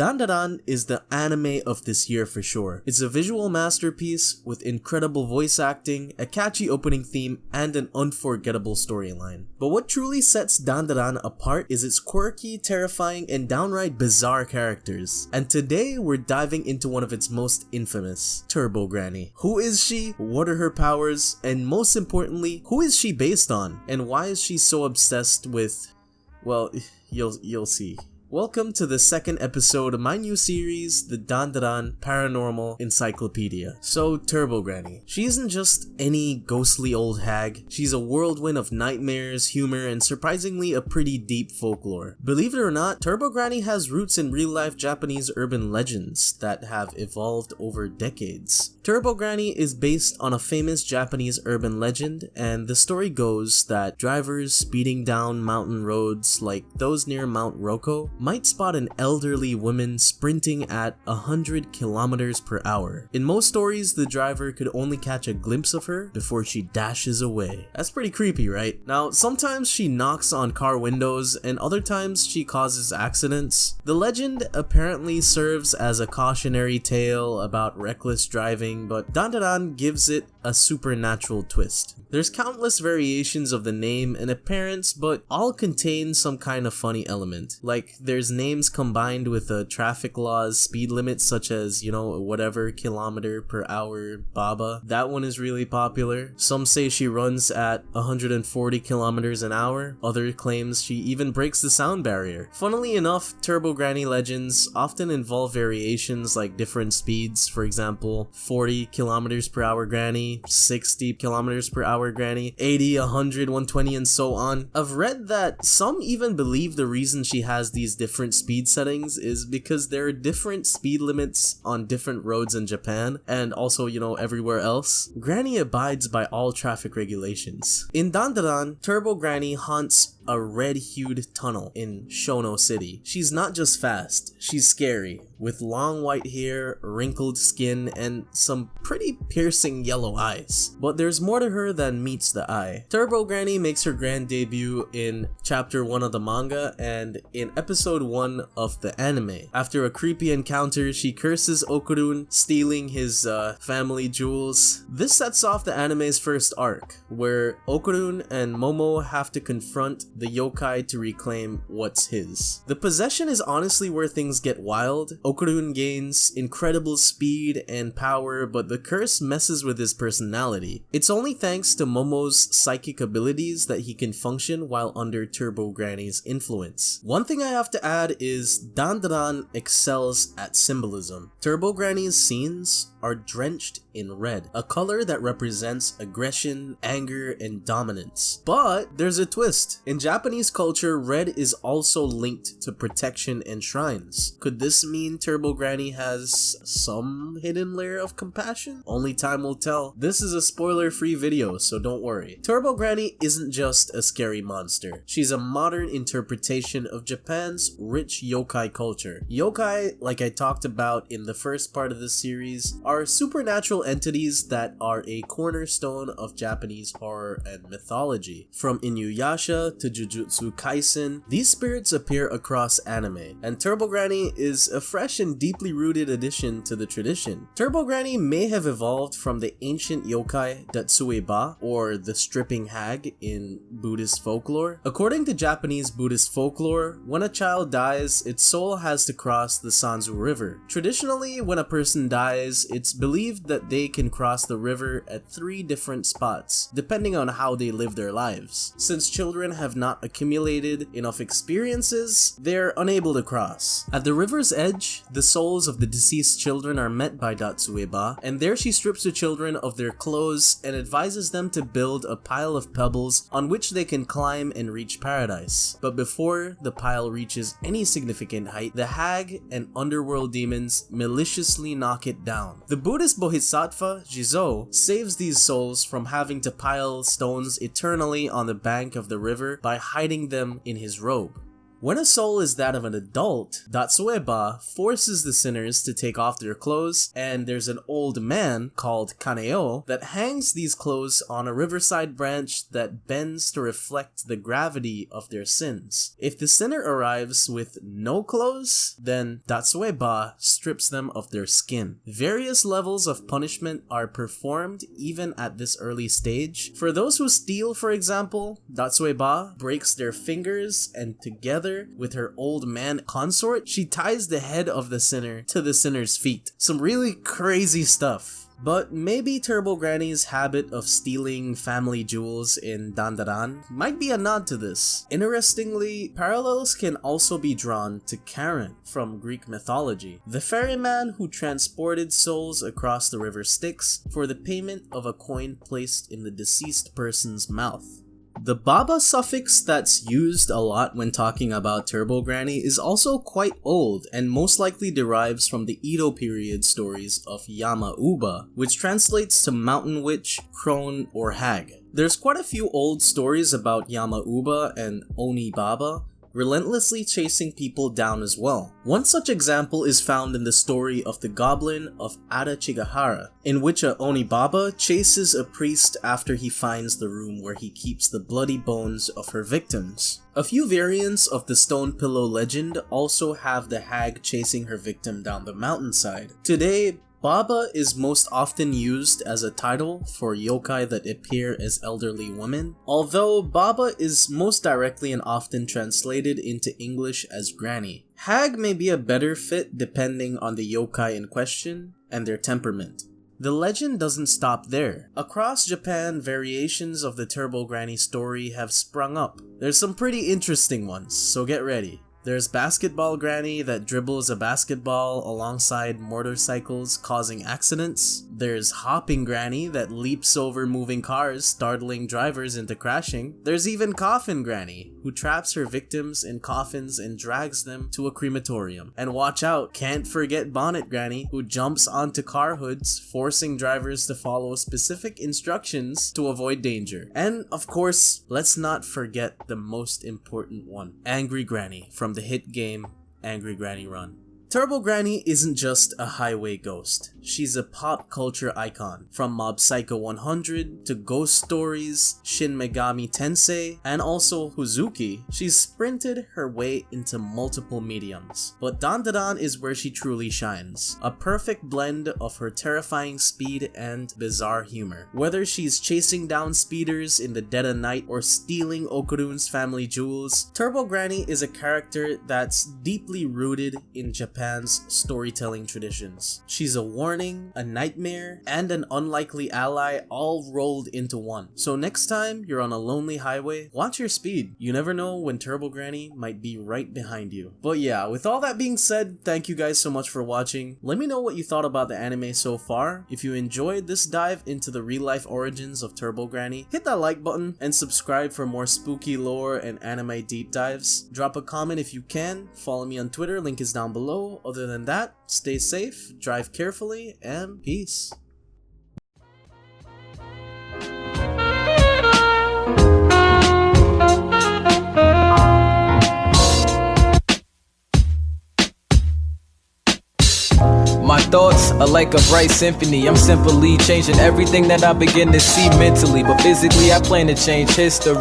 DanDadan is the anime of this year for sure. It's a visual masterpiece with incredible voice acting, a catchy opening theme, and an unforgettable storyline. But what truly sets DanDadan apart is its quirky, terrifying, and downright bizarre characters. And today we're diving into one of its most infamous, turbogranny. Who is she? What are her powers? And most importantly, who is she based on? And why is she so obsessed with, well, you'll see. Welcome to the second episode of my new series, the DanDaDan Paranormal Encyclopedia. So, turbogranny. She isn't just any ghostly old hag, she's a whirlwind of nightmares, humor, and surprisingly a pretty deep folklore. Believe it or not, turbogranny has roots in real-life Japanese urban legends that have evolved over decades. Turbogranny is based on a famous Japanese urban legend, and the story goes that drivers speeding down mountain roads like those near Mount Roko might spot an elderly woman sprinting at 100 kilometers per hour. In most stories, the driver could only catch a glimpse of her before she dashes away. That's pretty creepy, right? Now, sometimes she knocks on car windows and other times she causes accidents. The legend apparently serves as a cautionary tale about reckless driving, but DanDaDan gives it a supernatural twist. There's countless variations of the name and appearance, but all contain some kind of funny element. Like, there's names combined with traffic laws, speed limits such as, whatever kilometer per hour baba. That one is really popular. Some say she runs at 140 kilometers an hour. Other claims she even breaks the sound barrier. Funnily enough, turbogranny legends often involve variations like different speeds. For example, 40 kilometers per hour granny, 60 kilometers per hour granny, 80, 100, 120, and so on. I've read that some even believe the reason she has these different speed settings is because there are different speed limits on different roads in Japan and also, everywhere else. Granny abides by all traffic regulations. In DanDaDan, turbogranny haunts a red-hued tunnel in Shono City. She's not just fast, she's scary, with long white hair, wrinkled skin, and some pretty piercing yellow eyes. But there's more to her than meets the eye. Turbogranny makes her grand debut in chapter 1 of the manga and in episode 1 of the anime. After a creepy encounter, she curses Okarun, stealing his family jewels. This sets off the anime's first arc, where Okarun and Momo have to confront the yokai to reclaim what's his. The possession is honestly where things get wild. Okarun gains incredible speed and power, but the curse messes with his personality. It's only thanks to Momo's psychic abilities that he can function while under turbogranny's influence. One thing I have to add is DanDaDan excels at symbolism. Turbogranny's scenes are drenched in red, a color that represents aggression, anger, and dominance. But there's a twist. In Japanese culture, red is also linked to protection and shrines. Could this mean turbogranny has some hidden layer of compassion? Only time will tell. This is a spoiler-free video, so don't worry. Turbogranny isn't just a scary monster. She's a modern interpretation of Japan's rich yokai culture. Yokai, like I talked about in the first part of this series, are supernatural entities that are a cornerstone of Japanese horror and mythology. From Inuyasha to Jujutsu Kaisen, these spirits appear across anime, and turbogranny is a fresh and deeply rooted addition to the tradition. Turbogranny may have evolved from the ancient yokai Datsueba, or the stripping hag in Buddhist folklore. According to Japanese Buddhist folklore, when a child dies, its soul has to cross the Sanzu River. Traditionally, when a person dies, it's believed that they can cross the river at 3 different spots, depending on how they live their lives. Since children have not accumulated enough experiences, they're unable to cross. At the river's edge, the souls of the deceased children are met by Datsueba, and there she strips the children of their clothes and advises them to build a pile of pebbles on which they can climb and reach paradise. But before the pile reaches any significant height, the hag and underworld demons maliciously knock it down. The Buddhist Bodhisattva, Jizo, saves these souls from having to pile stones eternally on the bank of the river by hiding them in his robe. When a soul is that of an adult, Datsueba forces the sinners to take off their clothes, and there's an old man called Kaneo that hangs these clothes on a riverside branch that bends to reflect the gravity of their sins. If the sinner arrives with no clothes, then Datsueba strips them of their skin. Various levels of punishment are performed even at this early stage. For those who steal, for example, Datsueba breaks their fingers, and together with her old man consort, she ties the head of the sinner to the sinner's feet. Some really crazy stuff. But maybe turbogranny's habit of stealing family jewels in DanDadan might be a nod to this. Interestingly, parallels can also be drawn to Okarun from Greek mythology, the ferryman who transported souls across the river Styx for the payment of a coin placed in the deceased person's mouth. The baba suffix that's used a lot when talking about turbogranny is also quite old and most likely derives from the Edo period stories of Yama-uba, which translates to mountain witch, crone, or hag. There's quite a few old stories about Yama-uba and Oni-baba, relentlessly chasing people down as well. One such example is found in the story of the Goblin of Ada Chigahara, in which a Onibaba chases a priest after he finds the room where he keeps the bloody bones of her victims. A few variants of the stone pillow legend also have the hag chasing her victim down the mountainside. Today, Baba is most often used as a title for yokai that appear as elderly women, although Baba is most directly and often translated into English as granny. Hag may be a better fit depending on the yokai in question and their temperament. The legend doesn't stop there. Across Japan, variations of the turbogranny story have sprung up. There's some pretty interesting ones, so get ready. There's basketball granny that dribbles a basketball alongside motorcycles causing accidents. There's hopping granny that leaps over moving cars, startling drivers into crashing. There's even coffin granny, who traps her victims in coffins and drags them to a crematorium. And watch out, can't forget bonnet granny, who jumps onto car hoods, forcing drivers to follow specific instructions to avoid danger. And of course, let's not forget the most important one, angry granny from the hit game Angry Granny Run. Turbogranny isn't just a highway ghost. She's a pop culture icon. From Mob Psycho 100 to Ghost Stories, Shin Megami Tensei, and also Huzuki, she's sprinted her way into multiple mediums. But DanDadan is where she truly shines. A perfect blend of her terrifying speed and bizarre humor. Whether she's chasing down speeders in the dead of night or stealing Okarun's family jewels, Turbogranny is a character that's deeply rooted in Japan's storytelling traditions. She's a warning, a nightmare, and an unlikely ally all rolled into one. So next time you're on a lonely highway, watch your speed. You never know when Turbogranny might be right behind you. But yeah, with all that being said, thank you guys so much for watching. Let me know what you thought about the anime so far. If you enjoyed this dive into the real-life origins of Turbogranny, hit that like button and subscribe for more spooky lore and anime deep dives. Drop a comment if you can. Follow me on Twitter, link is down below. Other than that, stay safe, drive carefully, and peace. My thoughts are like a bright symphony. I'm simply changing everything that I begin to see mentally, but physically I plan to change history.